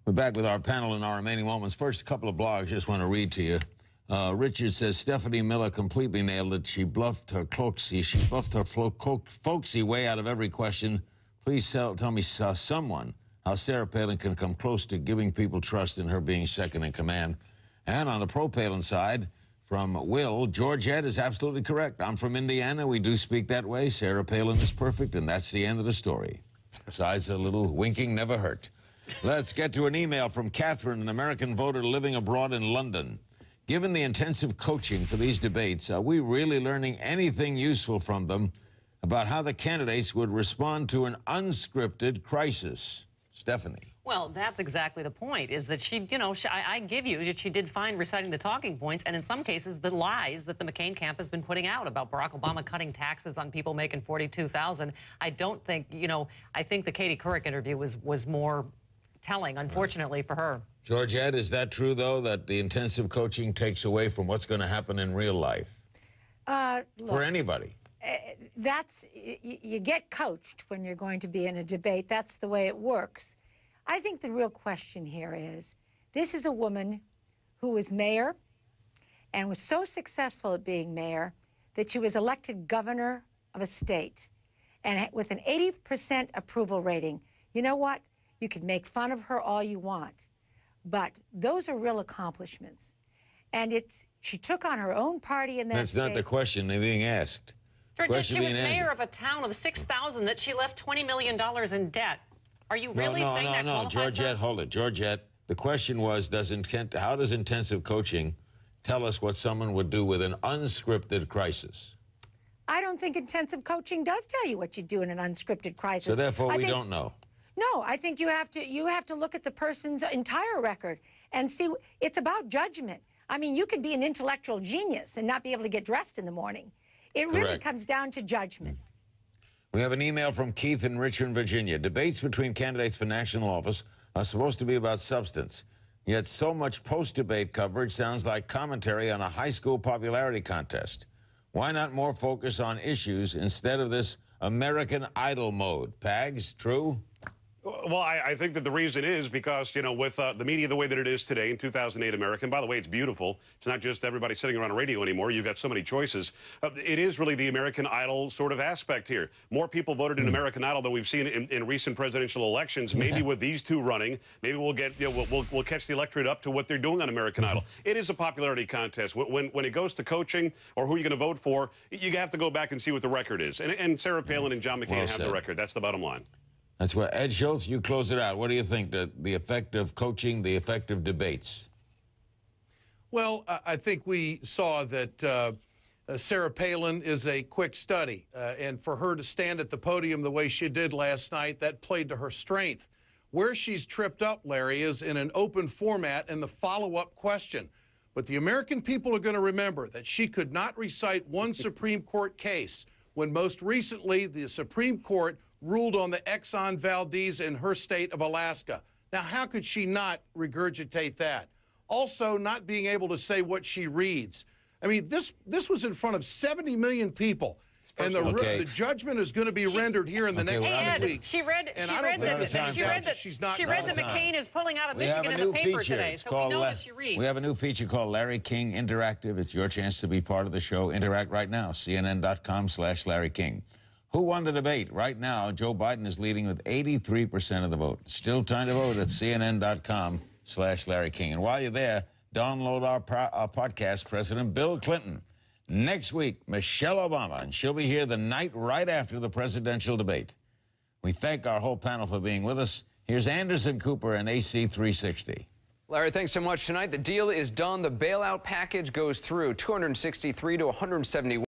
We're back with our panel in our remaining moments. First, a couple of blogs just want to read to you. Richard says, Stephanie Miller completely nailed it. She bluffed her folksy way out of every question. Please tell me someone how Sarah Palin can come close to giving people trust in her being second in command. And on the pro-Palin side, from Will, Georgette is absolutely correct. I'm from Indiana. We do speak that way. Sarah Palin is perfect, and that's the end of the story. Besides, a little winking never hurt. Let's get to an email from Catherine, an American voter living abroad in London. Given the intensive coaching for these debates, are we really learning anything useful from them about how the candidates would respond to an unscripted crisis? Stephanie. Well, that's exactly the point, is that she, you know, I give you that she did fine reciting the talking points, and in some cases, the lies that the McCain camp has been putting out about Barack Obama cutting taxes on people making $42,000. I don't think, you know, I think the Katie Couric interview was more telling, unfortunately, for her. Georgette, is that true, though, that the intensive coaching takes away from what's going to happen in real life? For anybody. You get coached when you're going to be in a debate. That's the way it works. I think the real question here is, this is a woman who was mayor and was so successful at being mayor that she was elected governor of a state, and with an 80% approval rating. You know what? You could make fun of her all you want, but those are real accomplishments. And she took on her own party in that state. That's not the question being asked. Georgette, she was mayor of a town of 6,000 that she left $20 million in debt. Are you really saying that qualifies? Georgette, hold it. Georgette, the question was, how does intensive coaching tell us what someone would do with an unscripted crisis? I don't think intensive coaching does tell you what you do in an unscripted crisis. So therefore, we don't know. No, I think you have to look at the person's entire record and see. It's about judgment. I mean, you can be an intellectual genius and not be able to get dressed in the morning. It really comes down to judgment. We have an email from Keith in Richmond, Virginia. Debates between candidates for national office are supposed to be about substance, yet so much post-debate coverage sounds like commentary on a high school popularity contest. Why not more focus on issues instead of this American Idol mode? Pags, true? Well, I think that the reason is because, you know, with the media the way that it is today in 2008 American, by the way, it's beautiful. It's not just everybody sitting around a radio anymore. You've got so many choices. It is really the American Idol sort of aspect here. More people voted in American Idol than we've seen in recent presidential elections. Maybe with these two running, maybe we'll get, you know, we'll catch the electorate up to what they're doing on American Idol. It is a popularity contest. When it goes to coaching or who you're going to vote for, you have to go back and see what the record is. And Sarah Palin and John McCain have the record. That's the bottom line. That's what Ed Schultz, you close it out. What do you think, the effect of coaching, the effect of debates? Well, I think we saw that Sarah Palin is a quick study, and for her to stand at the podium the way she did last night, that played to her strength. Where she's tripped up, Larry, is in an open format and the follow-up question. But the American people are going to remember that she could not recite one Supreme Court case when most recently the Supreme Court ruled on the Exxon Valdez in her state of Alaska. Now, how could she not regurgitate that? Also, not being able to say what she reads. I mean, this was in front of 70 million people, and the judgment is going to be rendered here in the next few weeks. She read that McCain is pulling out of Michigan in the paper today, so we know that she reads. We have a new feature called Larry King Interactive. It's your chance to be part of the show. Interact right now, CNN.com/Larry King. Who won the debate? Right now, Joe Biden is leading with 83% of the vote. Still time to vote at CNN.com/Larry King. And while you're there, download our podcast, President Bill Clinton. Next week, Michelle Obama, and she'll be here the night right after the presidential debate. We thank our whole panel for being with us. Here's Anderson Cooper and AC 360. Larry, thanks so much tonight. The deal is done. The bailout package goes through 263 to 171.